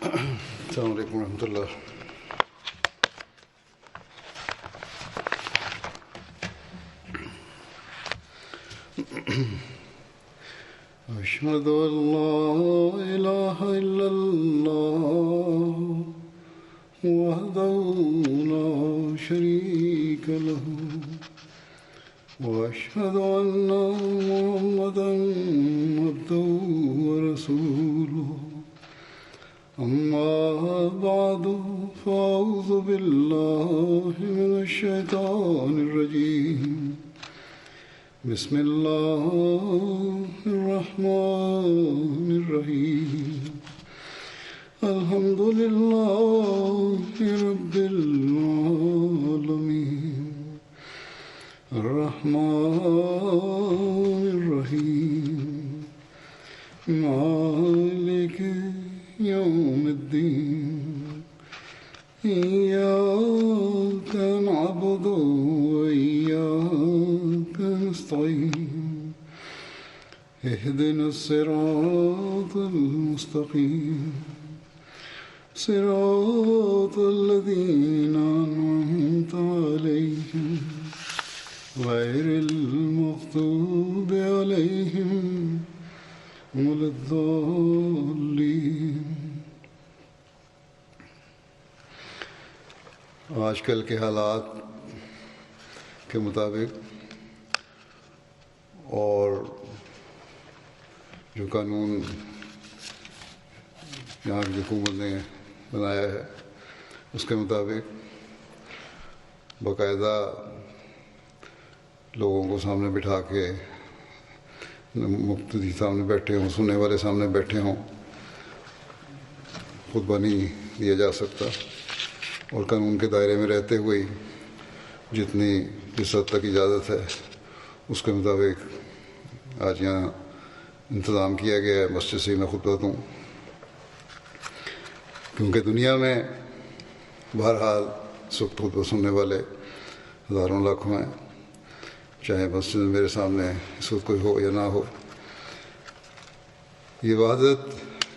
السلام علیکم ورحمۃ اللہ. أشهد أن لا إله إلا الله وحده لا شريك له وأشهد أن محمدا عبده ورسوله. أما بعد فأعوذ بالله من الشيطان الرجيم. بسم الله الرحمن الرحيم. الحمد لله رب العالمين الرحمن الرحيم مالك يوم الدين. إياك نعبد وإياك نستعين. اهدنا الصراط المستقيم صراط الذين أنعمت عليهم غير المغضوب عليهم ولا الضالين. آج کل کے حالات کے مطابق اور جو قانون یہاں کی حکومت نے بنایا ہے اس کے مطابق باقاعدہ لوگوں کو سامنے بٹھا کے مقتدی سامنے بیٹھے ہوں، سننے والے سامنے بیٹھے ہوں، خطبہ نہیں دیا جا سکتا، اور قانون کے دائرے میں رہتے ہوئے جتنی جس حد تک اجازت ہے اس کے مطابق آج یہاں انتظام کیا گیا ہے مسجد سے میں خطبہ دوں. کیونکہ دنیا میں بہرحال اس وقت خطبہ سننے والے ہزاروں لاکھوں ہیں، چاہے مسجد میں میرے سامنے اس وقت کوئی ہو یا نہ ہو. یہ وحدت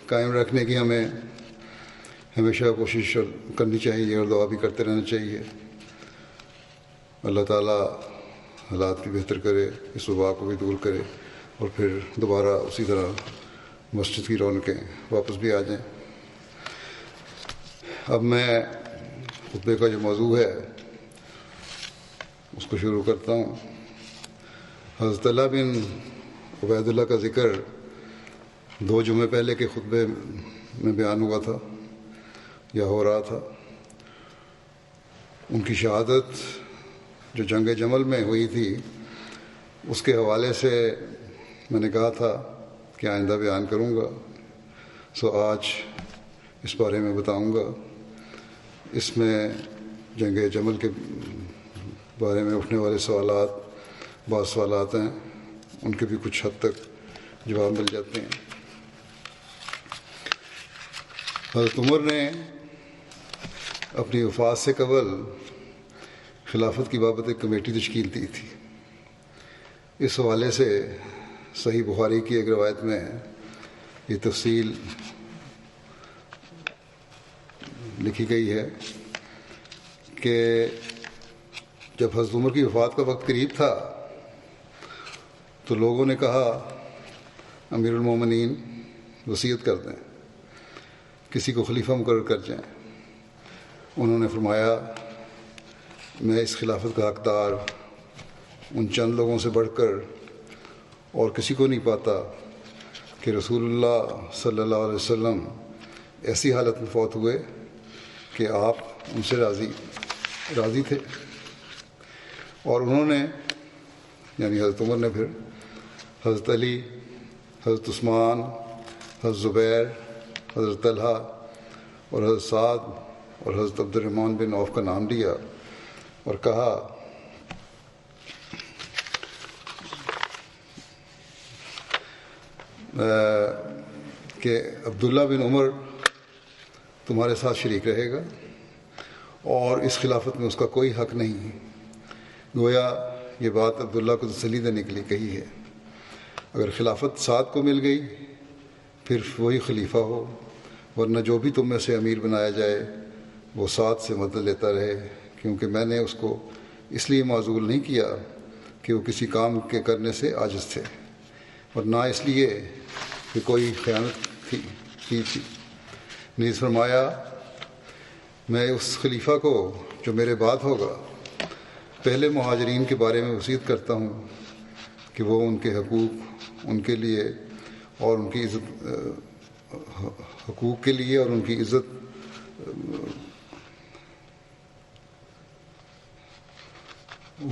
قائم رکھنے کی ہمیں ہمیشہ کوشش کرنی چاہیے اور دعا بھی کرتے رہنا چاہیے. اللہ تعالیٰ حالات بھی بہتر کرے، اس وبا کو بھی دور کرے، اور پھر دوبارہ اسی طرح مسجد کی رونقیں واپس بھی آ جائیں. اب میں خطبے کا جو موضوع ہے اس کو شروع کرتا ہوں. حضرت طلحہ بن عبید اللہ کا ذکر 2 جمعے پہلے کے خطبے میں بیان ہوا تھا یا ہو رہا تھا. ان کی شہادت جو جنگ جمل میں ہوئی تھی اس کے حوالے سے میں نے کہا تھا کہ آئندہ بیان کروں گا، سو آج اس بارے میں بتاؤں گا. اس میں جنگ جمل کے بارے میں اٹھنے والے سوالات، بعض سوالات ہیں ان کے بھی کچھ حد تک جواب مل جاتے ہیں. حضرت عمر نے اپنی وفات سے قبل خلافت کی بابت ایک کمیٹی تشکیل دی تھی. اس حوالے سے صحیح بخاری کی ایک روایت میں یہ تفصیل لکھی گئی ہے کہ جب حضرت عمر کی وفات کا وقت قریب تھا تو لوگوں نے کہا امیر المومنین وصیت کر دیں، کسی کو خلیفہ مقرر کر جائیں. انہوں نے فرمایا میں اس خلافت کا حقدار ان چند لوگوں سے بڑھ کر اور کسی کو نہیں پاتا کہ رسول اللہ صلی اللہ علیہ وسلم ایسی حالت میں فوت ہوئے کہ آپ ان سے راضی تھے. اور انہوں نے یعنی حضرت عمر نے پھر حضرت علی، حضرت عثمان، حضرت زبیر، حضرت طلحہ اور حضرت سعد اور حضرت عبد الرحمن بن عوف کا نام لیا اور کہا کہ عبداللہ بن عمر تمہارے ساتھ شریک رہے گا اور اس خلافت میں اس کا کوئی حق نہیں ہے. گویا یہ بات عبداللہ کو تسلی دینے کے لیے کہی ہے. اگر خلافت سعد کو مل گئی پھر وہی خلیفہ ہو، ورنہ جو بھی تم میں سے امیر بنایا جائے وہ ساتھ سے مدد لیتا رہے، کیونکہ میں نے اس کو اس لیے معزول نہیں کیا کہ وہ کسی کام کے کرنے سے عاجز تھے، اور نہ اس لیے کہ کوئی خیانت کی تھی۔ نیز فرمایا، میں اس خلیفہ کو جو میرے بعد ہوگا پہلے مہاجرین کے بارے میں وصیت کرتا ہوں کہ وہ ان کے حقوق ان کے لیے اور ان کی عزت حقوق کے لیے اور ان کی عزت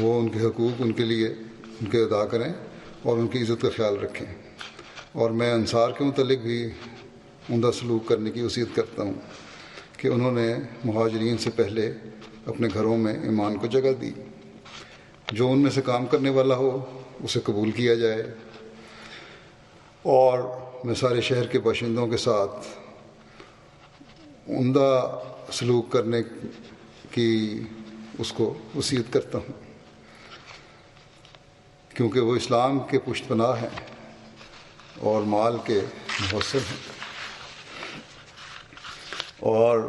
وہ ان کے حقوق ان کے لیے ان کے ادا کریں اور ان کی عزت کا خیال رکھیں، اور میں انصار کے متعلق بھی عمدہ سلوک کرنے کی وصیت کرتا ہوں کہ انہوں نے مہاجرین سے پہلے اپنے گھروں میں ایمان کو جگہ دی۔ جو ان میں سے کام کرنے والا ہو اسے قبول کیا جائے، اور میں سارے شہر کے باشندوں کے ساتھ عمدہ سلوک کرنے کی اس کو وصیت کرتا ہوں، کیونکہ وہ اسلام کے پشت پناہ ہیں اور مال کے محسن ہیں، اور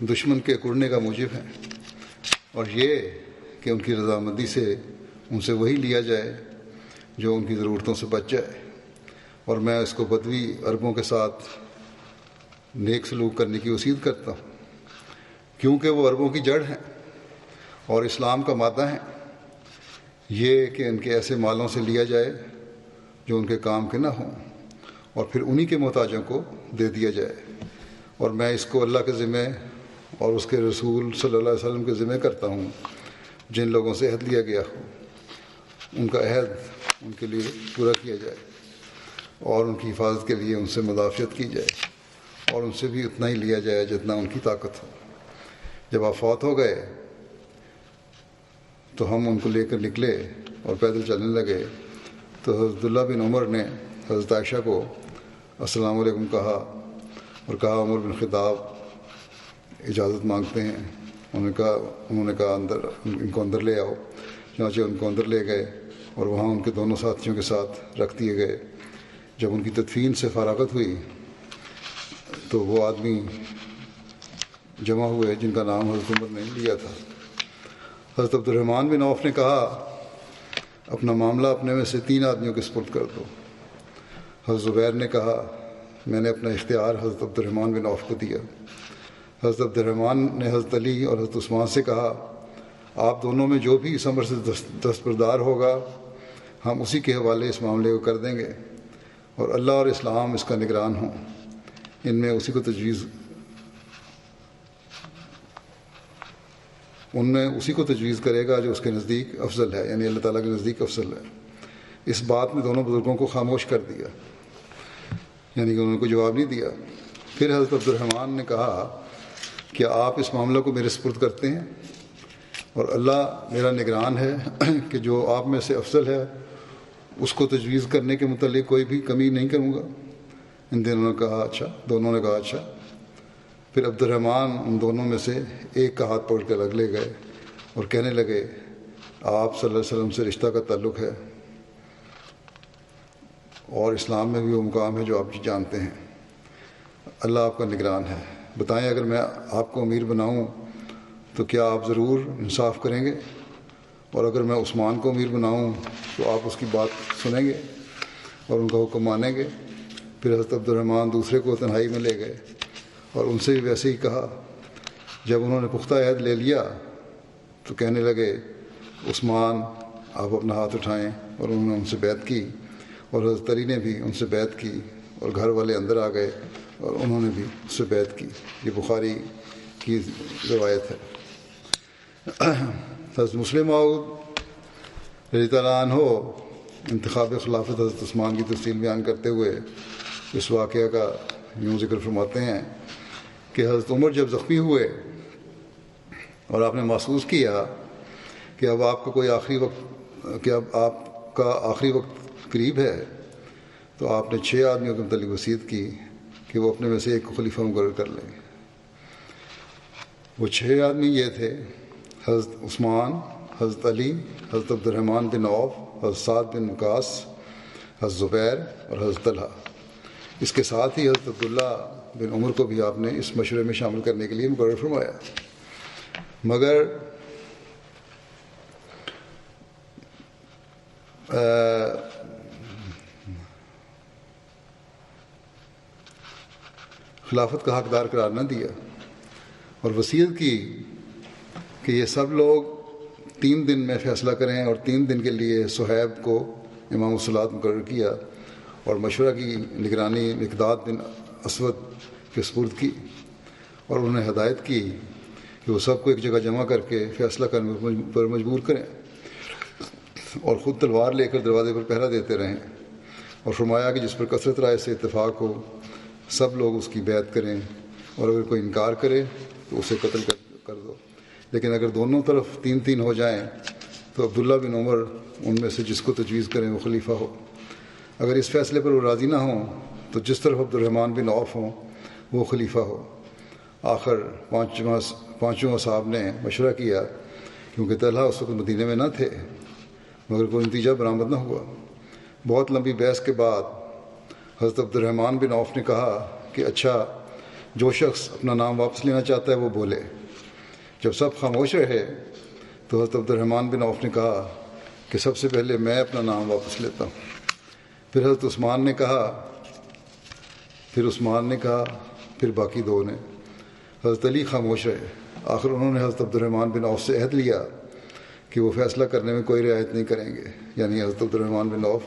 دشمن کے اکڑنے کا موجب ہیں، اور یہ کہ ان کی رضامندی سے ان سے وہی لیا جائے جو ان کی ضرورتوں سے بچ جائے، اور میں اس کو بدوی عربوں کے ساتھ نیک سلوک کرنے کی وصیت کرتا ہوں، کیونکہ وہ عربوں کی جڑ ہیں اور اسلام کا مادہ ہیں۔ یہ کہ ان کے ایسے مالوں سے لیا جائے جو ان کے کام کے نہ ہوں، اور پھر انہی کے محتاجوں کو دے دیا جائے، اور میں اس کو اللہ کے ذمہ اور اس کے رسول صلی اللہ علیہ وسلم کے ذمہ کرتا ہوں۔ جن لوگوں سے عہد لیا گیا ہو ان کا عہد ان کے لیے پورا کیا جائے، اور ان کی حفاظت کے لیے ان سے مدافعت کی جائے، اور ان سے بھی اتنا ہی لیا جائے جتنا ان کی طاقت ہو۔ جب آپ فوت ہو گئے تو ہم ان کو لے کر نکلے اور پیدل چلنے لگے، تو حضرت عبداللہ بن عمر نے حضرت عائشہ کو السلام علیکم کہا اور کہا عمر بن خطاب اجازت مانگتے ہیں۔ انہوں نے کہا ان کو اندر لے آؤ۔ چنانچہ ان کو اندر لے گئے اور وہاں ان کے دونوں ساتھیوں کے ساتھ رکھ دیے گئے۔ جب ان کی تدفین سے فراغت ہوئی تو وہ آدمی جمع ہوئے جن کا نام حضرت عمر نے لیا تھا۔ حضرت عبد الرحمن بن عوف نے کہا، اپنا معاملہ اپنے میں سے 3 آدمیوں کے سپرد کر دو۔ حضرت زبیر نے کہا، میں نے اپنا اختیار حضرت عبد الرحمن بن عوف کو دیا۔ حضرت عبد الرحمن نے حضرت علی اور حضرت عثمان سے کہا، آپ دونوں میں جو بھی اس امر سے دستبردار ہوگا ہم اسی کے حوالے اس معاملے کو کر دیں گے، اور اللہ اور اسلام اس کا نگران ہوں۔ ان میں اسی کو تجویز کرے گا جو اس کے نزدیک افضل ہے، یعنی اللہ تعالیٰ کے نزدیک افضل ہے۔ اس بات میں دونوں بزرگوں کو خاموش کر دیا، یعنی کہ انہوں نے کوئی جواب نہیں دیا۔ پھر حضرت عبد الرحمن نے کہا، کیا آپ اس معاملہ کو میرے سپرد کرتے ہیں؟ اور اللہ میرا نگران ہے کہ جو آپ میں سے افضل ہے اس کو تجویز کرنے کے متعلق کوئی بھی کمی نہیں کروں گا۔ دونوں نے کہا اچھا۔ پھر عبد الرحمن ان دونوں میں سے ایک کا ہاتھ پکڑ کر لے گئے اور کہنے لگے، آپ صلی اللہ علیہ وسلم سے رشتہ کا تعلق ہے، اور اسلام میں بھی وہ مقام ہے جو آپ جانتے ہیں۔ اللہ آپ کا نگران ہے، بتائیں اگر میں آپ کو امیر بناؤں تو کیا آپ ضرور انصاف کریں گے؟ اور اگر میں عثمان کو امیر بناؤں تو آپ اس کی بات سنیں گے اور ان کا حکم مانیں گے؟ پھر حضرت عبد الرحمن دوسرے کو تنہائی میں لے گئے اور ان سے بھی ویسے ہی کہا۔ جب انہوں نے پختہ عہد لے لیا تو کہنے لگے، عثمان آپ اپنا ہاتھ اٹھائیں، اور انہوں نے ان سے بیعت کی، اور حضرت علی نے بھی ان سے بیعت کی، اور گھر والے اندر آ گئے اور انہوں نے بھی اس سے بیعت کی۔ یہ بخاری کی روایت ہے۔ حضرت مسلم موعود رضی اللہ عنہ انتخاب خلافت حضرت عثمان کی تفصیل بیان کرتے ہوئے اس واقعہ کا یوں ذکر فرماتے ہیں کہ حضرت عمر جب زخمی ہوئے اور آپ نے محسوس کیا کہ اب آپ کا آخری وقت قریب ہے، تو آپ نے 6 آدمیوں کے متعلق وصیت کی کہ وہ اپنے میں سے ایک کو خلیفہ مقرر کر لیں۔ وہ 6 آدمی یہ تھے، حضرت عثمان، حضرت علی، حضرت عبد الرحمن بن عوف، حضرت سعد بن وقاص، حضرت زبیر اور حضرت طلحہ۔ اس کے ساتھ ہی حضرت عبداللہ بن عمر کو بھی آپ نے اس مشورے میں شامل کرنے کے لیے مقرر فرمایا، مگر خلافت کا حقدار قرار نہ دیا اور وصیت کی کہ یہ سب لوگ 3 دن میں فیصلہ کریں، اور 3 دن کے لیے صہیب کو امام الصلاۃ مقرر کیا اور مشورہ کی نگرانی مقداد بن اسود کے سپرد کی، اور انہوں نے ہدایت کی کہ وہ سب کو ایک جگہ جمع کر کے فیصلہ کرنے پر مجبور کریں اور خود تلوار لے کر دروازے پر پہرا دیتے رہیں، اور فرمایا کہ جس پر کثرت رائے سے اتفاق ہو سب لوگ اس کی بیعت کریں، اور اگر کوئی انکار کرے تو اسے قتل کر دو، لیکن اگر دونوں طرف 3 ہو جائیں تو عبداللہ بن عمر ان میں سے جس کو تجویز کریں وہ خلیفہ ہو، اگر اس فیصلے پر وہ راضی نہ ہوں تو جس طرف عبد الرحمن بن عوف ہوں وہ خلیفہ ہو۔ آخر پانچوں اصحاب نے مشورہ کیا، کیونکہ طلحہ اس وقت مدینہ میں نہ تھے، مگر کوئی نتیجہ برآمد نہ ہوا۔ بہت لمبی بحث کے بعد حضرت عبد الرحمن بن عوف نے کہا کہ اچھا، جو شخص اپنا نام واپس لینا چاہتا ہے وہ بولے۔ جب سب خاموش رہے تو حضرت عبد الرحمن بن عوف نے کہا کہ سب سے پہلے میں اپنا نام واپس لیتا ہوں۔ پھر حضرت عثمان نے کہا، پھر باقی 2 نے۔ حضرت علی خاموش رہے۔ آخر انہوں نے حضرت عبد الرحمن بن عوف سے عہد لیا کہ وہ فیصلہ کرنے میں کوئی رعایت نہیں کریں گے، یعنی حضرت عبد الرحمن بن عوف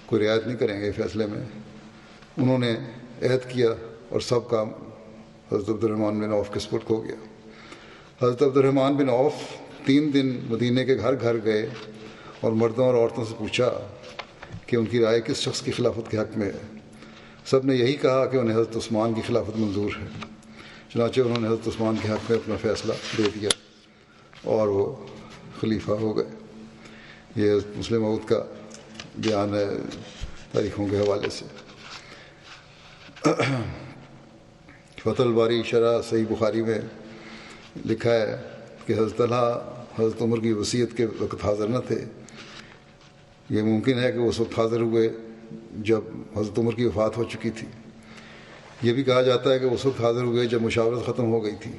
کوئی رعایت نہیں کریں گے فیصلے میں۔ انہوں نے عہد کیا اور سب کام حضرت عبد الرحمن بن عوف کے سپرد ہو گیا۔ حضرت عبد الرحمن بن عوف 3 دن مدینہ کے گھر گھر گئے اور مردوں اور عورتوں سے پوچھا کہ ان کی رائے کس شخص کی خلافت کے حق میں ہے۔ سب نے یہی کہا کہ انہیں حضرت عثمان کی خلافت منظور ہے۔ چنانچہ انہوں نے حضرت عثمان کے حق میں اپنا فیصلہ دے دیا اور وہ خلیفہ ہو گئے۔ یہ مسلم موعود کا بیان ہے تاریخوں کے حوالے سے۔ فتح الباری شرح صحیح بخاری میں لکھا ہے کہ حضرت طلحہ حضرت عمر کی وصیت کے وقت حاضر نہ تھے۔ یہ ممکن ہے کہ وہ اس وقت حاضر ہوئے جب حضرت عمر کی وفات ہو چکی تھی۔ یہ بھی کہا جاتا ہے کہ اس وقت حاضر ہوئے جب مشاورت ختم ہو گئی تھی۔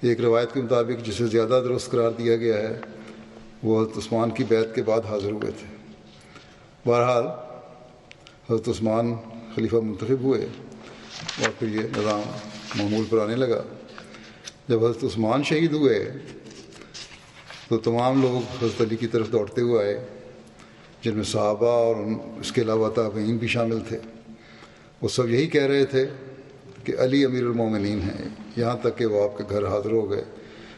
ایک روایت کے مطابق جسے زیادہ درست قرار دیا گیا ہے وہ حضرت عثمان کی بیعت کے بعد حاضر ہوئے تھے۔ بہرحال حضرت عثمان خلیفہ منتخب ہوئے اور پھر یہ نظام معمول پر آنے لگا۔ جب حضرت عثمان شہید ہوئے تو تمام لوگ حضرت علی کی طرف دوڑتے ہوئے آئے، جن میں صحابہ اور اس کے علاوہ تابعین بھی شامل تھے۔ وہ سب یہی کہہ رہے تھے کہ علی امیر المومنین ہیں، یہاں تک کہ وہ آپ کے گھر حاضر ہو گئے۔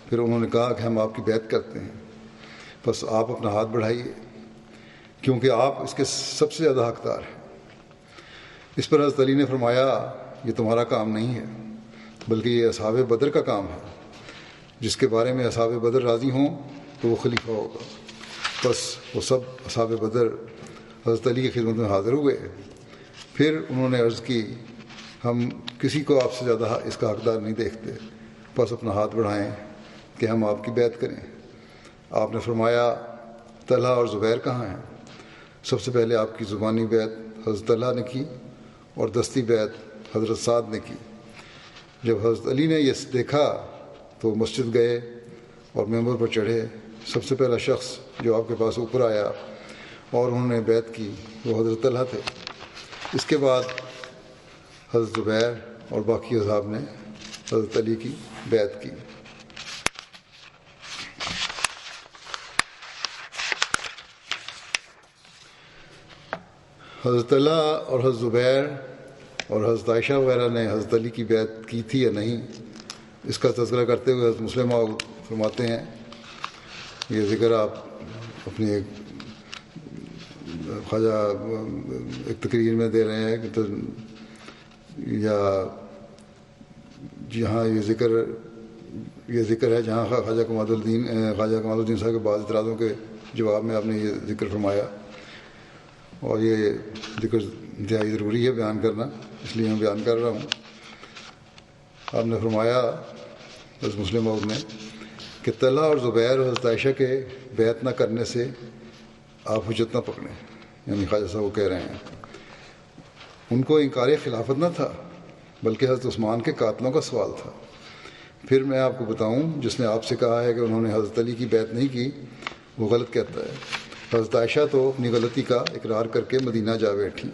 پھر انہوں نے کہا کہ ہم آپ کی بیعت کرتے ہیں، بس آپ اپنا ہاتھ بڑھائیے، کیونکہ آپ اس کے سب سے زیادہ حقدار ہیں۔ اس پر حضرت علی نے فرمایا، یہ تمہارا کام نہیں ہے، بلکہ یہ اصحاب بدر کا کام ہے۔ جس کے بارے میں اصحاب بدر راضی ہوں تو وہ خلیفہ ہوگا۔ بس وہ سب اصحاب بدر حضرت علی کی خدمت میں حاضر ہوئے۔ پھر انہوں نے عرض کی، ہم کسی کو آپ سے زیادہ اس کا حقدار نہیں دیکھتے، بس اپنا ہاتھ بڑھائیں کہ ہم آپ کی بیعت کریں۔ آپ نے فرمایا، طلحہ اور زبیر کہاں ہیں؟ سب سے پہلے آپ کی زبانی بیعت حضرت طلحہ نے کی اور دستی بیعت حضرت سعد نے کی۔ جب حضرت علی نے یہ دیکھا تو وہ مسجد گئے اور ممبر پر چڑھے۔ سب سے پہلا شخص جو آپ کے پاس اوپر آیا اور انہوں نے بیعت کی وہ حضرت طلحہ تھے۔ اس کے بعد حضرت زبیر اور باقی اصحاب نے حضرت علی کی بیعت کی۔ حضرت طلحہ اور حضرت زبیر اور حضرت عائشہ وغیرہ نے حضرت علی کی بیعت کی تھی یا نہیں، اس کا تذکرہ کرتے ہوئے حضرت مسلم موعود فرماتے ہیں، یہ ذکر آپ اپنی خواجہ ایک تقریر میں دے رہے ہیں کہ یا جہاں یہ ذکر ہے جہاں خواجہ کمال الدین صاحب کے بعض اعتراضوں کے جواب میں آپ نے یہ ذکر فرمایا، اور یہ ذکر انتہائی ضروری ہے بیان کرنا، اس لیے میں بیان کر رہا ہوں۔ آپ نے فرمایا حضرت مسلم موعود نے کہ طلحہ اور زبیر اور حضرت عائشہ کے بیعت نہ کرنے سے آپ حجت نہ پکڑیں، یعنی خواجہ صاحب وہ کہہ رہے ہیں۔ ان کو انکار خلافت نہ تھا بلکہ حضرت عثمان کے قاتلوں کا سوال تھا۔ پھر میں آپ کو بتاؤں، جس نے آپ سے کہا ہے کہ انہوں نے حضرت علی کی بیعت نہیں کی، وہ غلط کہتا ہے۔ حضرت عائشہ تو اپنی غلطی کا اقرار کر کے مدینہ جا بیٹھیں،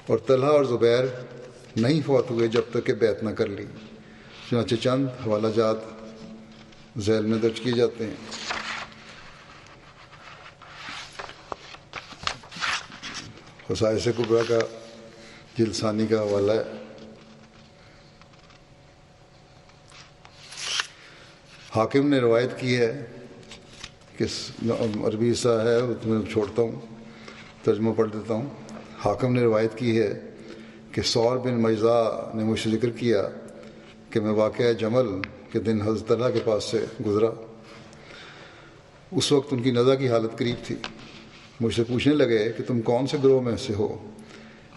اور طلحہ اور زبیر نہیں فوت ہوئے جب تک کہ بیعت نہ کر لی۔ چنانچہ چند حوالہ جات ذیل میں درج کیے جاتے ہیں۔ خصائص کبریٰ کا جلد ثانی کا حوالہ ہے۔ حاکم نے روایت کی ہے کہ عربی سا ہے وہ تمہیں چھوڑتا ہوں، ترجمہ پڑھ دیتا ہوں۔ حاکم نے روایت کی ہے کہ ثور بن میزا نے مجھ سے ذکر کیا کہ میں واقعہ جمل کے دن حضرت طلحہ کے پاس سے گزرا۔ اس وقت ان کی نزع کی حالت قریب تھی۔ مجھ سے پوچھنے لگے کہ تم کون سے گروہ میں سے ہو؟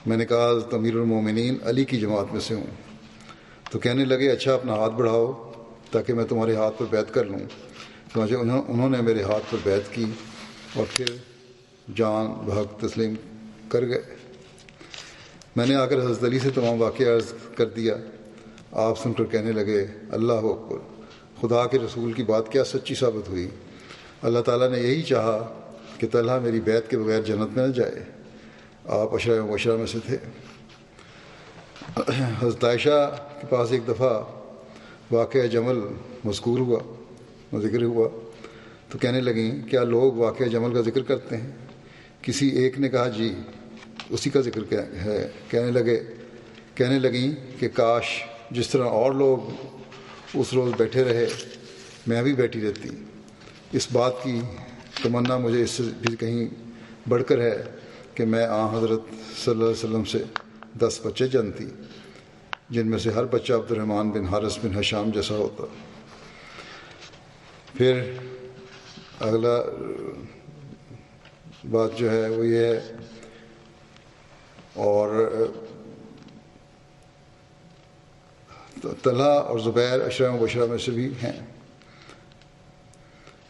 میں نے کہا حضرت امیر المومنین علی کی جماعت میں سے ہوں۔ تو کہنے لگے اچھا اپنا ہاتھ بڑھاؤ تاکہ میں تمہارے ہاتھ پر بیعت کر لوں۔ چنانچہ انہوں نے میرے ہاتھ پر بیعت کی اور پھر جان بحق تسلیم کر گئے۔ میں نے آ کر حضرت علی سے تمام واقعہ عرض کر دیا۔ آپ سن کر کہنے لگے اللہ اکبر، خدا کے رسول کی بات کیا سچی ثابت ہوئی۔ اللہ تعالیٰ نے یہی چاہا کہ طلحہ میری بیعت کے بغیر جنت میں نہ جائے۔ آپ عشرہ مبشرہ میں سے تھے۔ حضرت عائشہ کے پاس ایک دفعہ واقعہ جمل مذکور ہوا، ذکر ہوا، تو کہنے لگیں کیا لوگ واقعہ جمل کا ذکر کرتے ہیں؟ کسی ایک نے کہا جی اسی کا ذکر ہے۔ کہنے لگیں کہ کاش جس طرح اور لوگ اس روز بیٹھے رہے میں بھی بیٹھی رہتی۔ اس بات کی تمنا مجھے اس سے بھی کہیں بڑھ کر ہے کہ میں حضرت صلی اللہ علیہ وسلم سے 10 بچے جنتی، جن میں سے ہر بچہ عبد الرحمن بن حارث بن ہشام جیسا ہوتا۔ پھر اگلا بات جو ہے وہ یہ ہے، اور طلحہ اور زبیر عشرہ مبشرہ میں سے بھی ہیں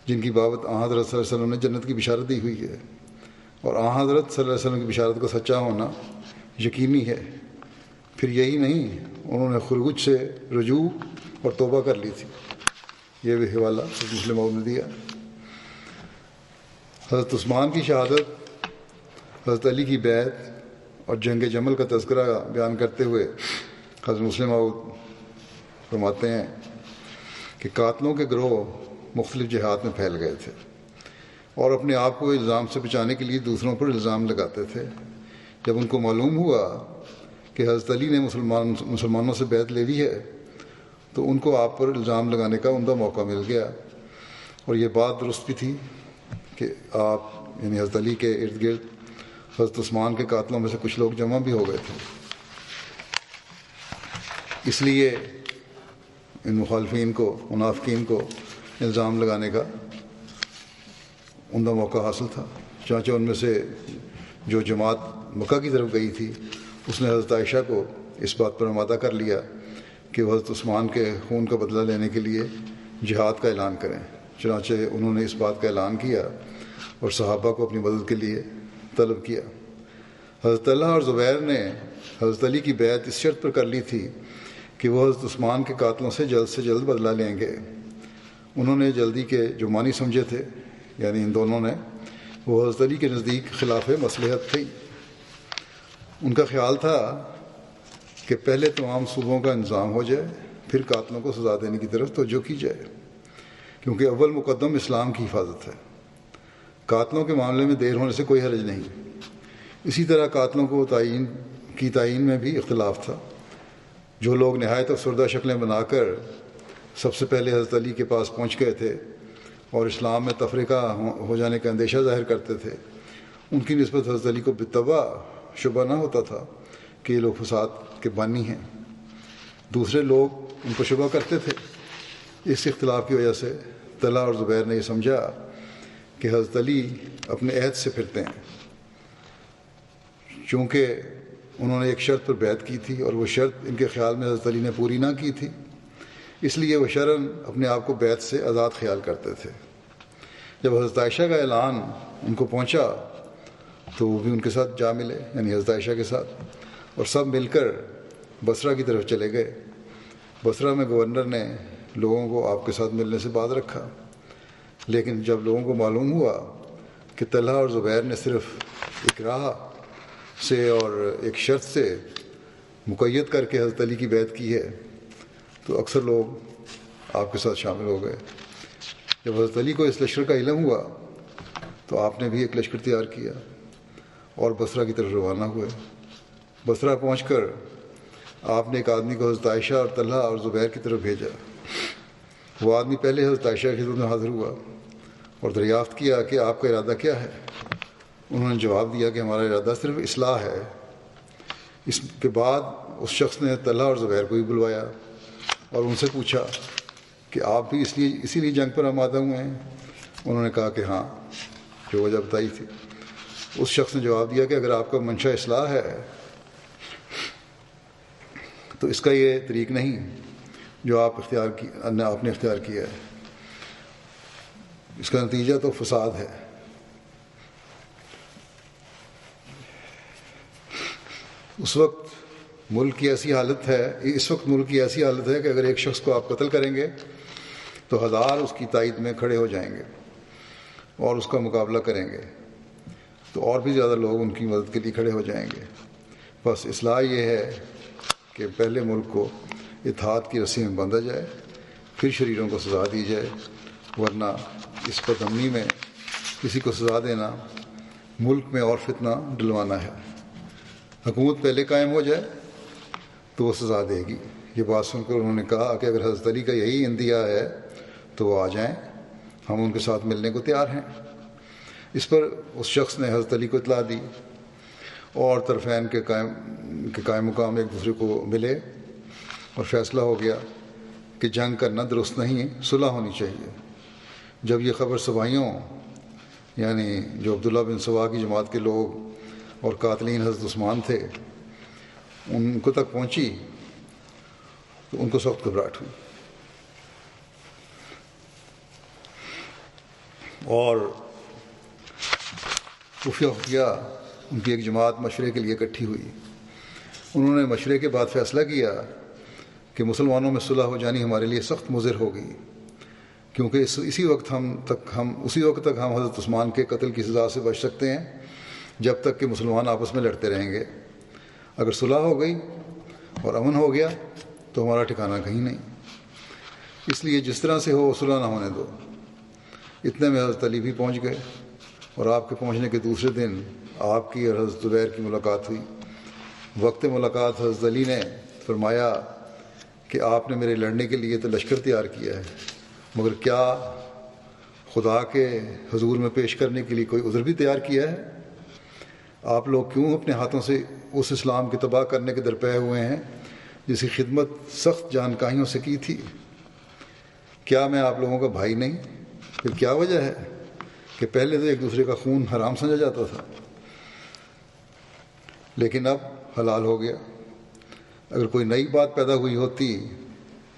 جن کی بابت حضرت صلی اللہ علیہ وسلم نے جنت کی بشارت دی ہوئی ہے، اور حضرت صلی اللہ علیہ وسلم کی بشارت کا سچا ہونا یقینی ہے۔ پھر یہی نہیں، انہوں نے خروج سے رجوع اور توبہ کر لی تھی۔ یہ بھی حوالہ مسلم نے دیا۔ حضرت عثمان کی شہادت، حضرت علی کی بیعت اور جنگ جمل کا تذکرہ بیان کرتے ہوئے حضرت مسلم فرماتے ہیں کہ قاتلوں کے گروہ مختلف جہات میں پھیل گئے تھے اور اپنے آپ کو الزام سے بچانے کے لیے دوسروں پر الزام لگاتے تھے۔ جب ان کو معلوم ہوا کہ حضرت علی نے مسلمانوں سے بیعت لے لی ہے تو ان کو آپ پر الزام لگانے کا عمدہ موقع مل گیا، اور یہ بات درست بھی تھی کہ آپ یعنی حضرت علی کے ارد گرد حضرت عثمان کے قاتلوں میں سے کچھ لوگ جمع بھی ہو گئے تھے۔ اس لیے ان مخالفین کو، منافقین کو الزام لگانے کا عمدہ موقع حاصل تھا۔ چنانچہ ان میں سے جو جماعت مکہ کی طرف گئی تھی اس نے حضرت عائشہ کو اس بات پر آمادہ کر لیا کہ وہ حضرت عثمان کے خون کا بدلہ لینے کے لیے جہاد کا اعلان کریں۔ چنانچہ انہوں نے اس بات کا اعلان کیا اور صحابہ کو اپنی مدد کے لیے طلب کیا۔ حضرت طلحہ اور زبیر نے حضرت علی کی بیعت اس شرط پر کر لی تھی کہ وہ حضرت عثمان کے قاتلوں سے جلد بدلہ لیں گے۔ انہوں نے جلدی کے جو معنی سمجھے تھے، یعنی ان دونوں نے، وہ حضرت علی کے نزدیک خلاف مصلحت تھی۔ ان کا خیال تھا کہ پہلے تمام صوبوں کا انتظام ہو جائے، پھر قاتلوں کو سزا دینے کی طرف توجہ کی جائے، کیونکہ اول مقدم اسلام کی حفاظت ہے۔ قاتلوں کے معاملے میں دیر ہونے سے کوئی حرج نہیں۔ اسی طرح قاتلوں کو تعین میں بھی اختلاف تھا۔ جو لوگ نہایت افسردہ شکلیں بنا کر سب سے پہلے حضرت علی کے پاس پہنچ گئے تھے اور اسلام میں تفرقہ ہو جانے کا اندیشہ ظاہر کرتے تھے، ان کی نسبت حضرت علی کو بالطبع شبہ نہ ہوتا تھا کہ یہ لوگ فساد کے بانی ہیں۔ دوسرے لوگ ان کو شبہ کرتے تھے۔ اس اختلاف کی وجہ سے طلحہ اور زبیر نے یہ سمجھا کہ حضرت علی اپنے عہد سے پھرتے ہیں، چونکہ انہوں نے ایک شرط پر بیعت کی تھی اور وہ شرط ان کے خیال میں حضرت علی نے پوری نہ کی تھی، اس لیے وہ شرعاً اپنے آپ کو بیعت سے آزاد خیال کرتے تھے۔ جب حضرت عائشہ کا اعلان ان کو پہنچا تو وہ بھی ان کے ساتھ جا ملے، یعنی حضرت عائشہ کے ساتھ، اور سب مل کر بصرہ کی طرف چلے گئے۔ بصرہ میں گورنر نے لوگوں کو آپ کے ساتھ ملنے سے باز رکھا، لیکن جب لوگوں کو معلوم ہوا کہ طلحہ اور زبیر نے صرف اکراہ سے اور ایک شرط سے مقید کر کے حضرت علی کی بیعت کی ہے، تو اکثر لوگ آپ کے ساتھ شامل ہو گئے۔ جب حضرت علی کو اس لشکر کا علم ہوا تو آپ نے بھی ایک لشکر تیار کیا اور بصرہ کی طرف روانہ ہوئے۔ بصرہ پہنچ کر آپ نے ایک آدمی کو حضرت عائشہ اور طلحہ اور زبیر کی طرف بھیجا۔ وہ آدمی پہلے حضرت عائشہ کی حضور میں حاضر ہوا اور دریافت کیا کہ آپ کا ارادہ کیا ہے۔ انہوں نے جواب دیا کہ ہمارا ارادہ صرف اصلاح ہے۔ اس کے بعد اس شخص نے طلحہ اور زبیر کو بھی بلوایا اور ان سے پوچھا کہ آپ بھی اسی لیے جنگ پر آمادہ ہوئے ہیں؟ انہوں نے کہا کہ ہاں، جو وجہ بتائی تھی۔ اس شخص نے جواب دیا کہ اگر آپ کا منشا اصلاح ہے تو اس کا یہ طریق نہیں جو آپ نے اختیار کیا ہے، اس کا نتیجہ تو فساد ہے۔ اس وقت ملک کی ایسی حالت ہے کہ اگر ایک شخص کو آپ قتل کریں گے تو 1000 اس کی تائید میں کھڑے ہو جائیں گے اور اس کا مقابلہ کریں گے، تو اور بھی زیادہ لوگ ان کی مدد کے لیے کھڑے ہو جائیں گے۔ بس اصلاح یہ ہے کہ پہلے ملک کو اتحاد کی رسی میں باندھا جائے، پھر شریروں کو سزا دی جائے، ورنہ اس بدامنی میں کسی کو سزا دینا ملک میں اور فتنہ ڈلوانا ہے۔ حکومت پہلے قائم ہو جائے تو وہ سزا دے گی۔ یہ بات سن کر انہوں نے کہا کہ اگر حضرت علی کا یہی اندیہ ہے تو وہ آ جائیں، ہم ان کے ساتھ ملنے کو تیار ہیں۔ اس پر اس شخص نے حضرت علی کو اطلاع دی اور طرفین کے قائم مقام ایک دوسرے کو ملے اور فیصلہ ہو گیا کہ جنگ کرنا درست نہیں، صلح ہونی چاہیے۔ جب یہ خبر سبائیوں یعنی جو عبداللہ بن سوا کی جماعت کے لوگ اور قاتلین حضرت عثمان تھے ان کو تک پہنچی تو ان کو سخت گھبراہٹ ہوئی اور خفیہ ان کی ایک جماعت مشورے کے لیے اکٹھی ہوئی۔ انہوں نے مشورے کے بعد فیصلہ کیا کہ مسلمانوں میں صلح ہو جانی ہمارے لیے سخت مضر ہوگی، کیونکہ اسی وقت تک ہم حضرت عثمان کے قتل کی سزا سے بچ سکتے ہیں جب تک کہ مسلمان آپس میں لڑتے رہیں گے۔ اگر صلح ہو گئی اور امن ہو گیا تو ہمارا ٹھکانہ کہیں نہیں، اس لیے جس طرح سے ہو صلح نہ ہونے دو۔ اتنے میں حضرت علی بھی پہنچ گئے اور آپ کے پہنچنے کے دوسرے دن آپ کی اور حضرت زبیر کی ملاقات ہوئی۔ وقت ملاقات حضرت علی نے فرمایا کہ آپ نے میرے لڑنے کے لیے تو لشکر تیار کیا ہے، مگر کیا خدا کے حضور میں پیش کرنے کے لیے کوئی عذر بھی تیار کیا ہے؟ آپ لوگ کیوں اپنے ہاتھوں سے اس اسلام کی تباہ کرنے کے درپے ہوئے ہیں جس کی خدمت سخت جانکاہیوں سے کی تھی؟ کیا میں آپ لوگوں کا بھائی نہیں؟ پھر کیا وجہ ہے کہ پہلے تو ایک دوسرے کا خون حرام سمجھا جاتا تھا لیکن اب حلال ہو گیا؟ اگر کوئی نئی بات پیدا ہوئی ہوتی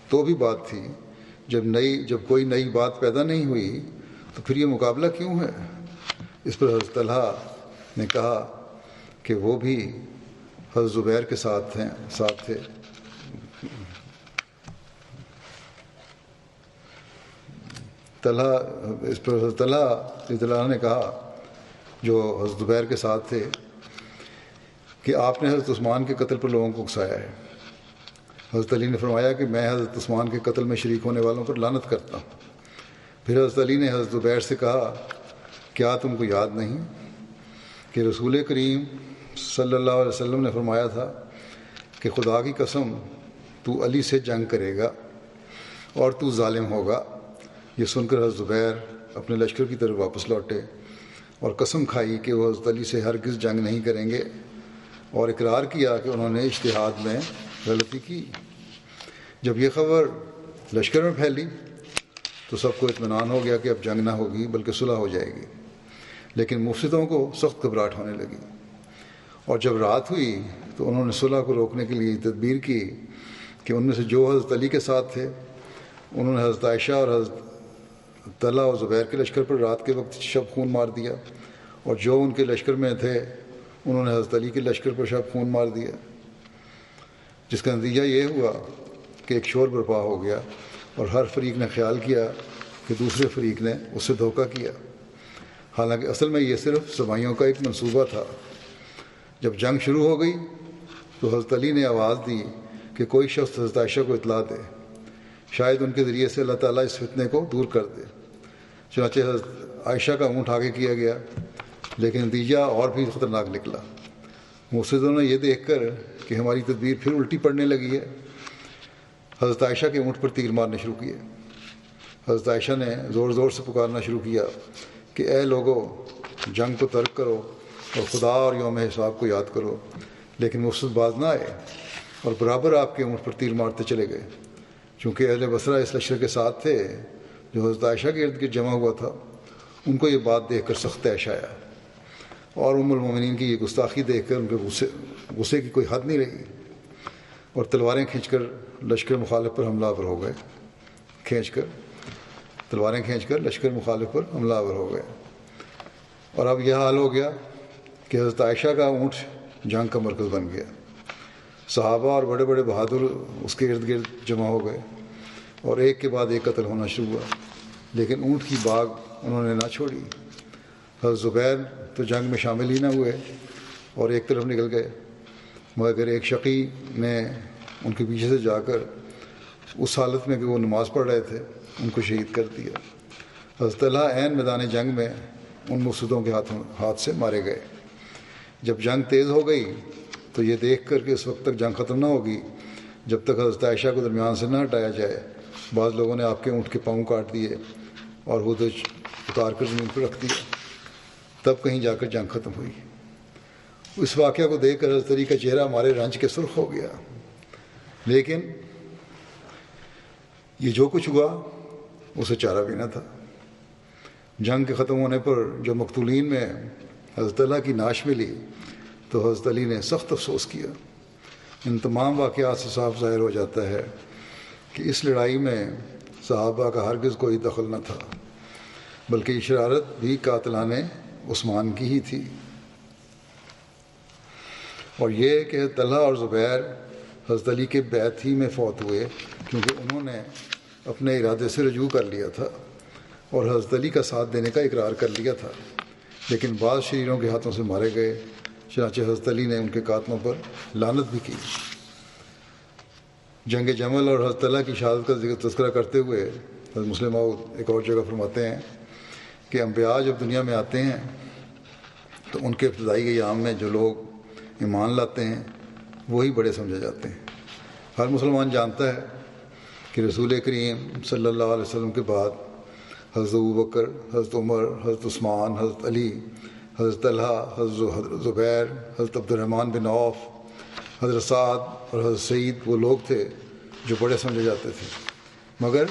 تو بھی بات تھی، جب کوئی نئی بات پیدا نہیں ہوئی تو پھر یہ مقابلہ کیوں ہے؟ اس پر حضرت طلحہ نے کہا کہ وہ بھی حضرت زبیر کے ساتھ تھے۔ اس پر حضرت طلحہ نے کہا جو حضرت زبیر کے ساتھ تھے کہ آپ نے حضرت عثمان کے قتل پر لوگوں کو اکسایا ہے۔ حضرت علی نے فرمایا کہ میں حضرت عثمان کے قتل میں شریک ہونے والوں پر لعنت کرتا ہوں۔ پھر حضرت علی نے حضرت زبیر سے کہا کیا تم کو یاد نہیں کہ رسول کریم صلی اللہ علیہ وسلم نے فرمایا تھا کہ خدا کی قسم تو علی سے جنگ کرے گا اور تو ظالم ہوگا۔ یہ سن کر حضرت زبیر اپنے لشکر کی طرف واپس لوٹے اور قسم کھائی کہ وہ حضرت علی سے ہرگز جنگ نہیں کریں گے، اور اقرار کیا کہ انہوں نے اجتہاد میں غلطی کی۔ جب یہ خبر لشکر میں پھیلی تو سب کو اطمینان ہو گیا کہ اب جنگ نہ ہوگی بلکہ صلح ہو جائے گی، لیکن مفسدوں کو سخت گھبراہٹ ہونے لگی، اور جب رات ہوئی تو انہوں نے صلح کو روکنے کے لیے تدبیر کی کہ ان میں سے جو حضرت علی کے ساتھ تھے انہوں نے حضرت عائشہ اور حضرت طلحہ اور زبیر کے لشکر پر رات کے وقت شب خون مار دیا، اور جو ان کے لشکر میں تھے انہوں نے حضرت علی کے لشکر پر شب خون مار دیا۔ جس کا نتیجہ یہ ہوا کہ ایک شور برپا ہو گیا اور ہر فریق نے خیال کیا کہ دوسرے فریق نے اس سے دھوکہ کیا، حالانکہ اصل میں یہ صرف سوائیوں کا ایک منصوبہ تھا۔ جب جنگ شروع ہو گئی تو حضرت علی نے آواز دی کہ کوئی شخص حضرت عائشہ کو اطلاع دے، شاید ان کے ذریعے سے اللہ تعالیٰ اس فتنے کو دور کر دے۔ چنانچہ حضرت عائشہ کا اونٹ آگے کیا گیا، لیکن نتیجہ اور بھی خطرناک نکلا۔ مفسدوں نے یہ دیکھ کر کہ ہماری تدبیر پھر الٹی پڑنے لگی ہے، حضرت عائشہ کے اونٹ پر تیر مارنے شروع کیے۔ حضرت عائشہ نے زور زور سے پکارنا شروع کیا کہ اے لوگو، جنگ کو ترک کرو اور خدا اور یوم حساب کو یاد کرو، لیکن مفسد باز نہ آئے اور برابر آپ کے اونٹ پر تیر مارتے چلے گئے۔ چونکہ اہل بصرہ اس لشکر کے ساتھ تھے جو حضرت عائشہ کے ارد گرد جمع ہوا تھا، ان کو یہ بات دیکھ کر سخت طیش آیا، اور ام المومنین کی یہ گستاخی دیکھ کر ان کے غصے کی کوئی حد نہیں رہی، اور تلواریں کھینچ کر لشکر مخالف پر حملہ آور ہو گئے لشکر مخالف پر حملہ آور ہو گئے۔ اور اب یہ حال ہو گیا کہ حضرت عائشہ کا اونٹ جنگ کا مرکز بن گیا۔ صحابہ اور بڑے بڑے بہادر اس کے ارد گرد جمع ہو گئے اور ایک کے بعد ایک قتل ہونا شروع ہوا، لیکن اونٹ کی باغ انہوں نے نہ چھوڑی۔ حضرت زبیر تو جنگ میں شامل ہی نہ ہوئے اور ایک طرف نکل گئے، مگر ایک شقی نے ان کے پیچھے سے جا کر اس حالت میں کہ وہ نماز پڑھ رہے تھے ان کو شہید کر دیا۔ حضرت طلحہ عین میدان جنگ میں ان مفسدوں کے ہاتھ سے مارے گئے۔ جب جنگ تیز ہو گئی تو یہ دیکھ کر کہ اس وقت تک جنگ ختم نہ ہوگی جب تک حضرت عائشہ کو درمیان سے نہ ہٹایا جائے، بعض لوگوں نے آپ کے اونٹ کے پاؤں کاٹ دیے اور ہودج اتار کر زمین پر رکھ دیا، تب کہیں جا کر جنگ ختم ہوئی۔ اس واقعہ کو دیکھ کر حضرت علی کا چہرہ ہمارے رنج کے سرخ ہو گیا، لیکن یہ جو کچھ ہوا اسے چارہ بھی نہ تھا۔ جنگ کے ختم ہونے پر جو مقتولین میں حضرت اللہ کی نعش ملی تو حضرت علی نے سخت افسوس کیا۔ ان تمام واقعات سے صاف ظاہر ہو جاتا ہے کہ اس لڑائی میں صحابہ کا ہرگز کوئی دخل نہ تھا، بلکہ یہ شرارت بھی قاتلان عثمان کی ہی تھی۔ اور یہ کہ طلحہ اور زبیر حضرت علی کے بیعت ہی میں فوت ہوئے، کیونکہ انہوں نے اپنے ارادے سے رجوع کر لیا تھا اور حضرت علی کا ساتھ دینے کا اقرار کر لیا تھا، لیکن بعض شریروں کے ہاتھوں سے مارے گئے۔ چنانچہ حضرت علی نے ان کے قاتلوں پر لعنت بھی کی۔ جنگ جمل اور حضرت اللہ کی شہادت کا تذکرہ کرتے ہوئے حضرت مسلم موعود ایک اور جگہ فرماتے ہیں کہ انبیاء جب دنیا میں آتے ہیں تو ان کے ابتدائی ایام میں جو لوگ ایمان لاتے ہیں وہی بڑے سمجھے جاتے ہیں۔ ہر مسلمان جانتا ہے کہ رسول کریم صلی اللہ علیہ وسلم کے بعد حضرت ابوبکر، حضرت عمر، حضرت عثمان، حضرت علی، حضرت طلحہ، حضرت زبیر، حضرت عبد الرحمن بن عوف، حضرت سعد اور حضرت سعید وہ لوگ تھے جو بڑے سمجھے جاتے تھے، مگر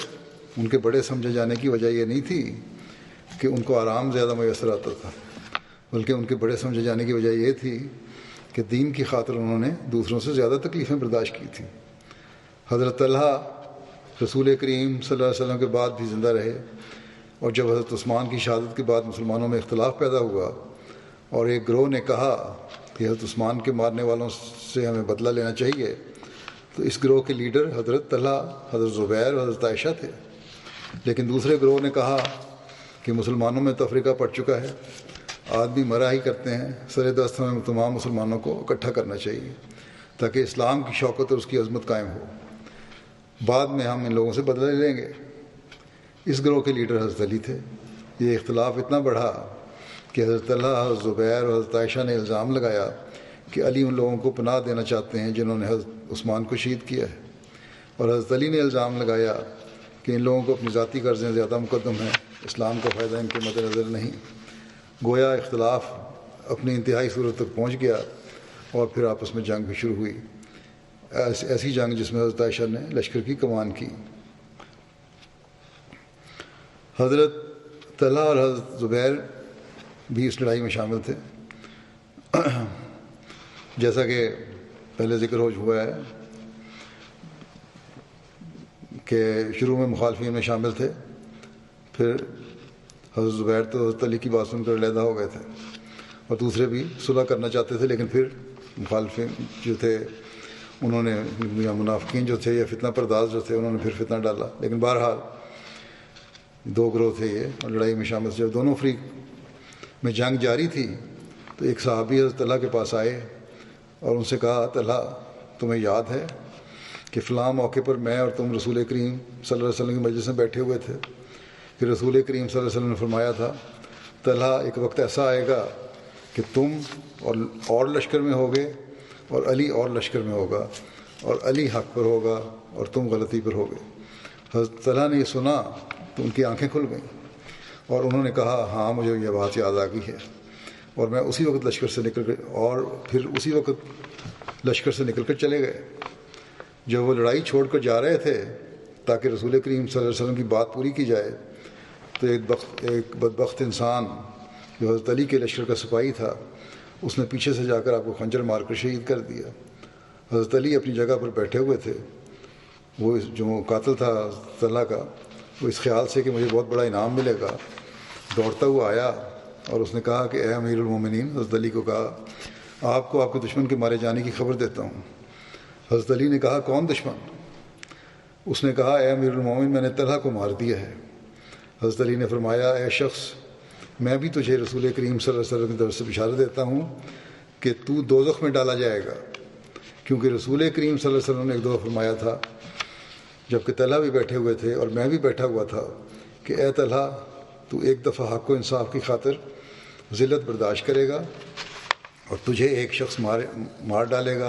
ان کے بڑے سمجھے جانے کی وجہ یہ نہیں تھی کہ ان کو آرام زیادہ میسر آتا تھا، بلکہ ان کے بڑے سمجھے جانے کی وجہ یہ تھی کہ دین کی خاطر انہوں نے دوسروں سے زیادہ تکلیفیں برداشت کی تھیں۔ حضرت طلحہ رسول کریم صلی اللہ علیہ وسلم کے بعد بھی زندہ رہے، اور جب حضرت عثمان کی شہادت کے بعد مسلمانوں میں اختلاف پیدا ہوا اور ایک گروہ نے کہا کہ حضرت عثمان کے مارنے والوں سے ہمیں بدلہ لینا چاہیے، تو اس گروہ کے لیڈر حضرت طلحہ، حضرت زبیر اور حضرت عائشہ تھے۔ لیکن دوسرے گروہ نے کہا کہ مسلمانوں میں تفریقہ پڑ چکا ہے، آدمی مرا ہی کرتے ہیں، سر دست ہمیں تمام مسلمانوں کو اکٹھا کرنا چاہیے تاکہ اسلام کی شوکت اور اس کی عظمت قائم ہو، بعد میں ہم ان لوگوں سے بدلہ لے لیں گے۔ اس گروہ کے لیڈر حضرت علی تھے۔ یہ اختلاف اتنا بڑھا کہ حضرت طلحہ، حضرت زبیر اور حضرت عائشہ نے الزام لگایا کہ علی ان لوگوں کو پناہ دینا چاہتے ہیں جنہوں نے حضرت عثمان کو شہید کیا ہے، اور حضرت علی نے الزام لگایا کہ ان لوگوں کو اپنی ذاتی غرضیں زیادہ مقدم ہیں، اسلام کا فائدہ ان کے مد نظر نہیں۔ گویا اختلاف اپنی انتہائی صورت تک پہنچ گیا اور پھر آپس میں جنگ بھی شروع ہوئی، ایسی جنگ جس میں حضرت عائشہ نے لشکر کی کمان کی۔ حضرت طلحہ اور حضرت زبیر بھی اس لڑائی میں شامل تھے، جیسا کہ پہلے ذکر ہو ہوا ہے کہ شروع میں مخالفین میں شامل تھے، پھر حضرت زبیر تو حضرت علی کی بات سن کر علیحدہ ہو گئے تھے، اور دوسرے بھی صلح کرنا چاہتے تھے، لیکن پھر مخالفین جو تھے انہوں نے یا منافقین جو تھے یا فتنہ پرداز جو تھے انہوں نے پھر فتنہ ڈالا. لیکن بہرحال 2 گروہ تھے یہ اور لڑائی میں شامل. جب دونوں فریق میں جنگ جاری تھی تو ایک صحابی حضرت طلحہ کے پاس آئے اور ان سے کہا طلحہ تمہیں یاد ہے کہ فلاں موقع پر میں اور تم رسول کریم صلی اللہ علیہ وسلم کی مجلس میں بیٹھے ہوئے تھے کہ رسول کریم صلی اللہ علیہ وسلم نے فرمایا تھا طلحہ ایک وقت ایسا آئے گا کہ تم اور لشکر میں ہوگے اور علی اور لشکر میں ہوگا اور علی حق پر ہوگا اور تم غلطی پر ہوگے. حضرت طلحہ نے یہ سنا تو ان کی آنکھیں کھل گئیں اور انہوں نے کہا ہاں مجھے یہ بات یاد آ گئی ہے. اور میں اسی وقت لشکر سے نکل کر اور پھر اسی وقت لشکر سے نکل کر چلے گئے. جب وہ لڑائی چھوڑ کر جا رہے تھے تاکہ رسول کریم صلی اللہ علیہ وسلم کی بات پوری کی جائے تو ایک بدبخت انسان جو حضرت علی کے لشکر کا سپاہی تھا اس نے پیچھے سے جا کر آپ کو خنجر مار کر شہید کر دیا. حضرت علی اپنی جگہ پر بیٹھے ہوئے تھے. وہ جو قاتل تھا طلحہ کا وہ اس خیال سے کہ مجھے بہت بڑا انعام ملے گا دوڑتا ہوا آیا اور اس نے کہا کہ اے امیر المومنین، حضرت علی کو کہا آپ کو آپ کے دشمن کے مارے جانے کی خبر دیتا ہوں. حضرت علی نے کہا کون دشمن؟ اس نے کہا اے امیر المومنین میں نے طلحہ کو مار دیا ہے. حضرت علی نے فرمایا اے شخص میں بھی تجھے رسول کریم صلی اللہ علیہ وسلم کی طرف سے بشارت دیتا ہوں کہ تو دوزخ میں ڈالا جائے گا، کیونکہ رسول کریم صلی اللہ علیہ وسلم نے ایک دفعہ فرمایا تھا جب کہ طلحہ بھی بیٹھے ہوئے تھے اور میں بھی بیٹھا ہوا تھا کہ اے طلحہ تو ایک دفعہ حق و انصاف کی خاطر ذلت برداشت کرے گا اور تجھے ایک شخص مار ڈالے گا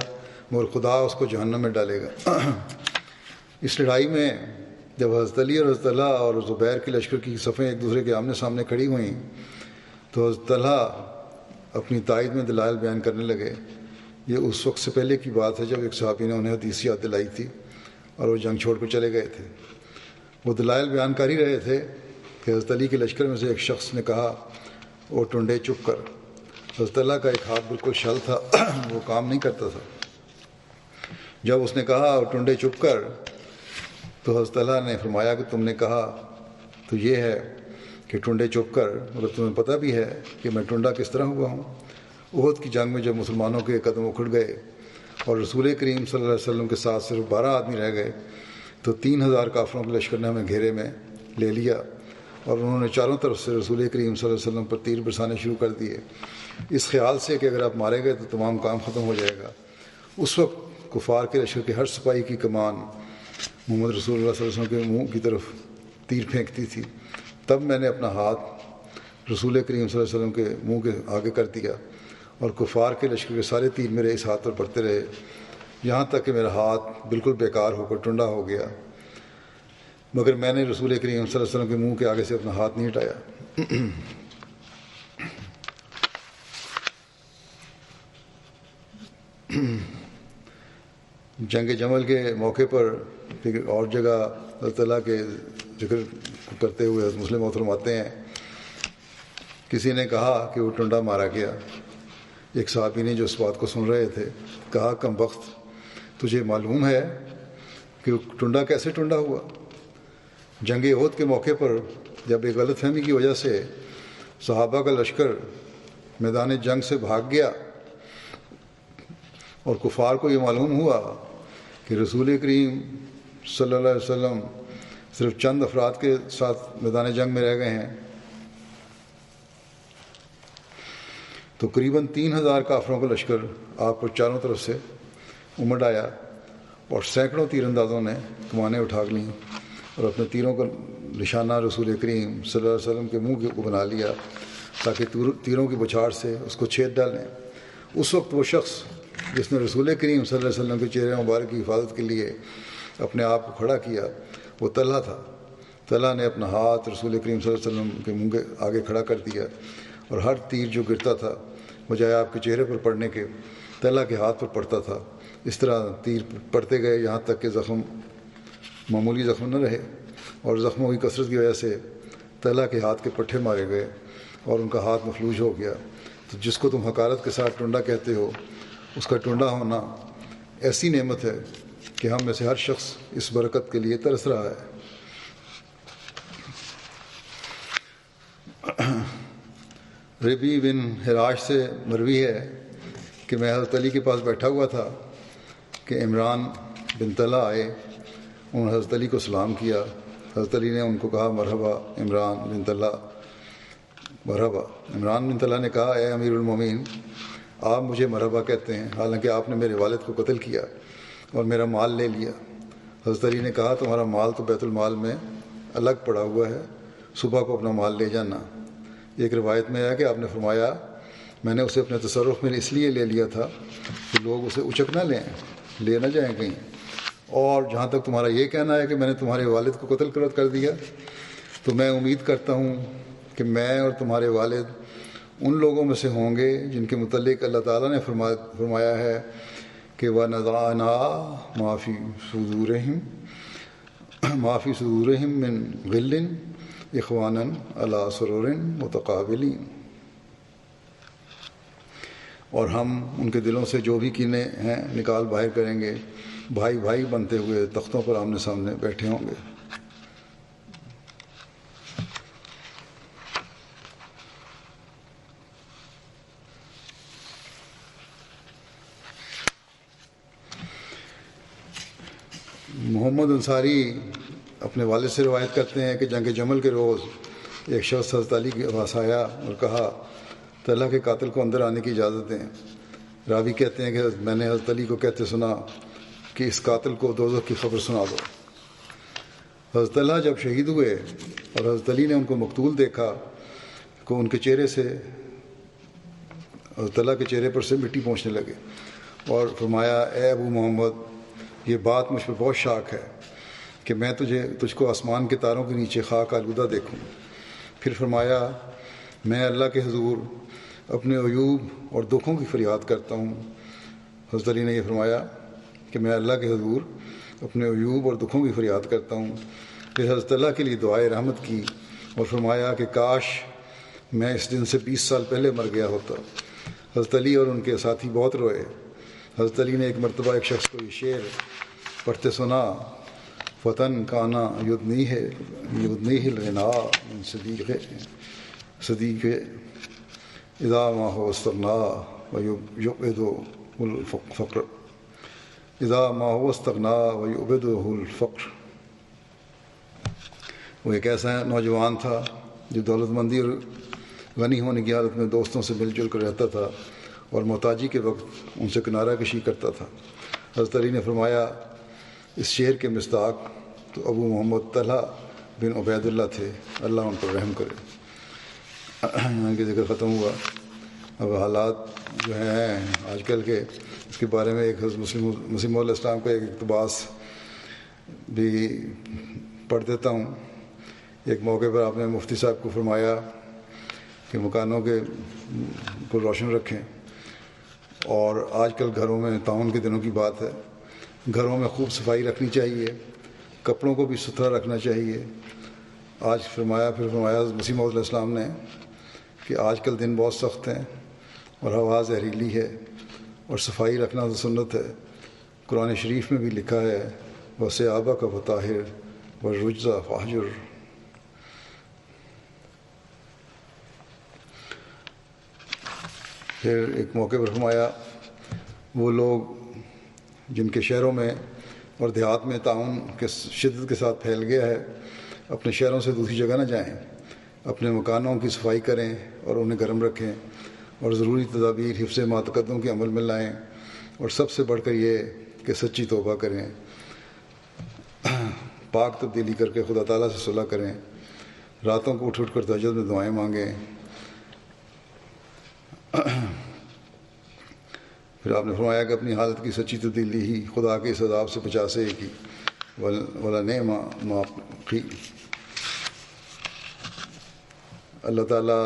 مگر خدا اس کو جہنم میں ڈالے گا. اس لڑائی میں جب حضرت علی اور حضرت طلحہ اور زبیر کے لشکر کی صفیں ایک دوسرے کے آمنے سامنے کھڑی ہوئیں تو حضرت طلحہ اپنی تائید میں دلائل بیان کرنے لگے. یہ اس وقت سے پہلے کی بات ہے جب ایک صحابی نے انہیں حدیث یاد دلائی تھی اور وہ جنگ چھوڑ کر چلے گئے تھے. وہ دلائل بیان کر ہی رہے تھے کہ حضرت علی کے لشکر میں سے ایک شخص نے کہا او ٹنڈے چپ کر. حضرت اللہ کا ایک ہاتھ بالکل شل تھا وہ کام نہیں کرتا تھا. جب اس نے کہا او ٹنڈے چپ کر تو حضرت اللہ نے فرمایا کہ تم نے کہا تو یہ ہے کہ ٹنڈے چپ کر مگر تمہیں پتہ بھی ہے کہ میں ٹنڈا کس طرح ہوا ہوں. احد کی جنگ میں جب مسلمانوں کے قدم اکھڑ گئے اور رسول کریم صلی اللہ علیہ وسلم کے ساتھ صرف 12 آدمی رہ گئے تو 3000 کافروں کے لشکر نے ہمیں گھیرے میں لے لیا اور انہوں نے چاروں طرف سے رسول کریم صلی اللہ علیہ وسلم پر تیر برسانے شروع کر دیے اس خیال سے کہ اگر آپ مارے گئے تو تمام کام ختم ہو جائے گا. اس وقت کفار کے لشکر کے ہر سپاہی کی کمان محمد رسول اللہ صلی اللہ علیہ وسلم کے منہ کی طرف تیر پھینکتی تھی. تب میں نے اپنا ہاتھ رسول کریم صلی اللہ علیہ وسلم کے منہ کے آگے کر دیا اور کفار کے لشکر کے سارے تیر میرے اس ہاتھ پر پڑتے رہے یہاں تک کہ میرا ہاتھ بالکل بیکار ہو کر ٹنڈا ہو گیا. مگر میں نے رسول کریم صلی اللہ علیہ وسلم کے منہ کے آگے سے اپنا ہاتھ نہیں ہٹایا. جنگ جمل کے موقع پر ایک اور جگہ اللہ تعالیٰ کے ذکر کرتے ہوئے مسلم محترم آتے ہیں کسی نے کہا کہ وہ ٹنڈا مارا گیا. ایک صحابی نے جو اس بات کو سن رہے تھے کہا کم وقت تجھے معلوم ہے کہ وہ ٹنڈا کیسے ٹنڈا ہوا؟ جنگ احد کے موقع پر جب ایک غلط فہمی کی وجہ سے صحابہ کا لشکر میدان جنگ سے بھاگ گیا اور کفار کو یہ معلوم ہوا کہ رسول کریم صلی اللہ علیہ وسلم صرف چند افراد کے ساتھ میدان جنگ میں رہ گئے ہیں تو قریباً 3000 کافروں کا لشکر آپ پر چاروں طرف سے امڑ آیا اور سینکڑوں تیر اندازوں نے کمانیں اٹھا لیں اور اپنے تیروں کا نشانہ رسول کریم صلی اللہ علیہ وسلم کے منہ کو بنا لیا تاکہ تیروں کی بچھاڑ سے اس کو چھید ڈالیں. اس وقت وہ شخص جس نے رسول کریم صلی اللہ علیہ وسلم کے چہرے مبارک کی حفاظت کے لیے اپنے آپ کو کھڑا کیا وہ طلحہ تھا. طلحہ نے اپنا ہاتھ رسول کریم صلی اللہ علیہ وسلم کے منہ کے آگے کھڑا کر دیا اور ہر تیر جو گرتا تھا بجائے آپ کے چہرے پر پڑنے کے طلحہ کے ہاتھ پر پڑتا تھا. اس طرح تیر پڑتے گئے یہاں تک کہ زخم معمولی زخم نہ رہے اور زخموں کی کثرت کی وجہ سے طلحہ کے ہاتھ کے پٹھے مارے گئے اور ان کا ہاتھ مفلوج ہو گیا. تو جس کو تم حقارت کے ساتھ ٹنڈا کہتے ہو اس کا ٹنڈا ہونا ایسی نعمت ہے کہ ہم میں سے ہر شخص اس برکت کے لیے ترس رہا ہے. ربی بن حراش سے مروی ہے کہ میں حضرت علی کے پاس بیٹھا ہوا تھا کہ عمران بن طلحہ آئے، انہوں نے حضرت علی کو سلام کیا. حضرت علی نے ان کو کہا مرحبا عمران بن طلحہ، مرحبا. عمران بن طلحہ نے کہا اے امیر المومنین، آپ مجھے مرحبا کہتے ہیں حالانکہ آپ نے میرے والد کو قتل کیا اور میرا مال لے لیا. حضرت علی نے کہا تمہارا مال تو بیت المال میں الگ پڑا ہوا ہے، صبح کو اپنا مال لے جانا. ایک روایت میں ہے کہ آپ نے فرمایا میں نے اسے اپنے تصرف میں اس لیے لے لیا تھا کہ لوگ اسے اچک نہ لے نہ جائیں کہیں. اور جہاں تک تمہارا یہ کہنا ہے کہ میں نے تمہارے والد کو قتل کر دیا، تو میں امید کرتا ہوں کہ میں اور تمہارے والد ان لوگوں میں سے ہوں گے جن کے متعلق اللہ تعالیٰ نے فرمایا ہے کہ وَنَزَعْنَا مَا فِي صُدُورِهِم مِّن غِلٍّ إِخْوَانًا عَلَىٰ سُرُرٍ مُتَقَابِلِينَ. اور ہم ان کے دلوں سے جو بھی کینے ہیں نکال باہر کریں گے، بھائی بھائی بنتے ہوئے تختوں پر آمنے سامنے بیٹھے ہوں گے. محمد انصاری اپنے والد سے روایت کرتے ہیں کہ جنگ جمل کے روز ایک شخص حضرت علی کے پاس آیا اور کہا طلحہ کے قاتل کو اندر آنے کی اجازت دیں. راوی کہتے ہیں کہ میں نے حضرت علی کو کہتے سنا کہ اس قاتل کو دوزخ کی خبر سنا دو. حضرت طلحہ جب شہید ہوئے اور حضرت علی نے ان کو مقتول دیکھا کو ان کے چہرے سے حضرت طلحہ کے چہرے پر سے مٹی پہنچنے لگے اور فرمایا اے ابو محمد، یہ بات مجھ پہ بہت شاک ہے کہ میں تجھ کو آسمان کے تاروں کے نیچے خاک آلودہ دیکھوں. پھر فرمایا میں اللہ کے حضور اپنے عیوب اور دکھوں کی فریاد کرتا ہوں. حضرت علی نے یہ فرمایا کہ میں اللہ کے حضور اپنے عیوب اور دکھوں کی فریاد کرتا ہوں. پھر حضرت اللہ کے لیے دعائے رحمت کی اور فرمایا کہ کاش میں اس دن سے 20 سال پہلے مر گیا ہوتا. حضرت علی اور ان کے ساتھی بہت روئے. حضرت علی نے ایک مرتبہ ایک شخص کو یہ شعر پڑھتے سنا فتن کانا یدنیہ الغنا من صدیق اذا ما هو استغنا ویبعد الفقر اذا ما هو استغنا ویبعده الفقر. وہ ایک ایسا نوجوان تھا جو دولت مندی اور غنی ہونے کی حالت میں دوستوں سے مل جل کر رہتا تھا اور محتاجی کے وقت ان سے کنارہ کشی کرتا تھا. حضرت علی نے فرمایا اس شعر کے مصداق تو ابو محمد طلحہ بن عبید اللہ تھے، اللہ ان پر رحم کرے. یہاں کی ذکر ختم ہوا. اب حالات جو ہیں آج کل کے، اس کے بارے میں ایک حضرت مسیح علیہ السلام کا ایک اقتباس بھی پڑھ دیتا ہوں. ایک موقع پر آپ نے مفتی صاحب کو فرمایا کہ مکانوں کے کو روشن رکھیں، اور آج کل گھروں میں تعاون کے دنوں کی بات ہے، گھروں میں خوب صفائی رکھنی چاہیے، کپڑوں کو بھی ستھرا رکھنا چاہیے. پھر فرمایا مسیح علیہ السلام نے کہ آج کل دن بہت سخت ہیں اور ہوا زہریلی ہے اور صفائی رکھنا تو سنت ہے. قرآن شریف میں بھی لکھا ہے وَثِيَابَكَ فَطَہِّرْ وَالرُّجْزَ فَاہْجُرْ. پھر ایک موقع پر فرمایا وہ لوگ جن کے شہروں میں اور دیہات میں تعاون کے شدت کے ساتھ پھیل گیا ہے اپنے شہروں سے دوسری جگہ نہ جائیں، اپنے مکانوں کی صفائی کریں اور انہیں گرم رکھیں اور ضروری تدابیر حفظ ما تقدم کے عمل میں لائیں، اور سب سے بڑھ کر یہ کہ سچی توبہ کریں، پاک تبدیلی کر کے خدا تعالیٰ سے صلح کریں، راتوں کو اٹھ کر تہجد میں دعائیں مانگیں. پھر آپ نے فرمایا کہ اپنی حالت کی سچی تبدیلی ہی خدا کے اس عذاب سے بچا سکے گی. وَلَنِعْمَ مَا قِيلَ. اللہ تعالیٰ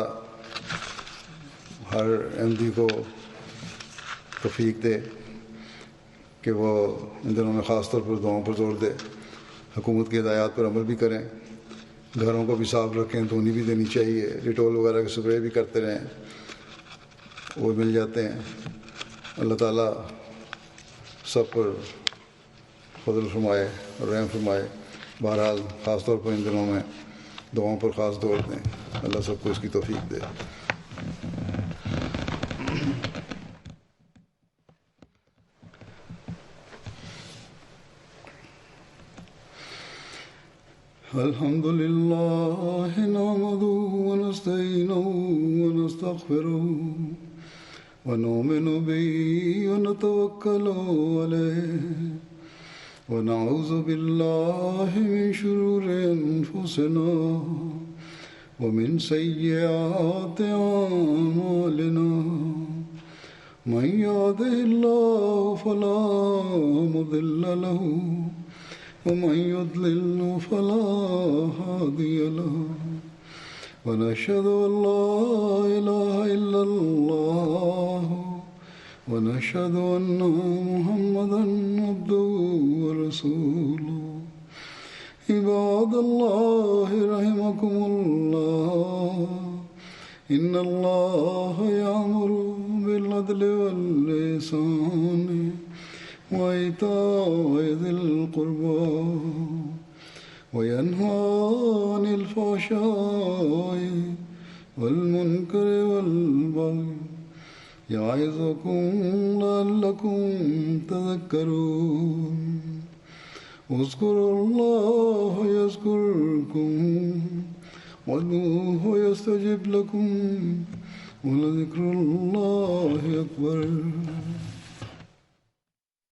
ہر احمدی کو توفیق دے کہ وہ ان دنوں میں خاص طور پر دعاؤں پر زور دے، حکومت کی ہدایات پر عمل بھی کریں، گھروں کو بھی صاف رکھیں، دھونی بھی دینی چاہیے، ڈیٹول وغیرہ کے سپرے بھی کرتے رہیں، وہ مل جاتے ہیں. اللہ تعالیٰ سب پر فضل فرمائے اور رحم فرمائے. بہرحال خاص طور پر ان دنوں میں دعاؤں پر خاص زور دیں. اللہ سب کو اس کی توفیق دے. الحمد لله نحمده ونستعينه ونستغفره ونؤمن به ونتوكل عليه ونعوذ بالله من شرور أنفسنا ومن سيئات أعمالنا من يهده الله فلا مضل له ومن يضلل فلا هادي له ونشهد أن لا إله إلا الله ونشهد أن محمدا عبده ورسوله عباد الله رحمكم الله إن الله يأمر بالعدل والإحسان وإيتاء ذي القربى وينهى عن الفحشاء والمنكر والبغي يعظكم لعلكم تذكرون اذكروا الله يذكركم وادعوه يستجب لكم ولذكر الله أكبر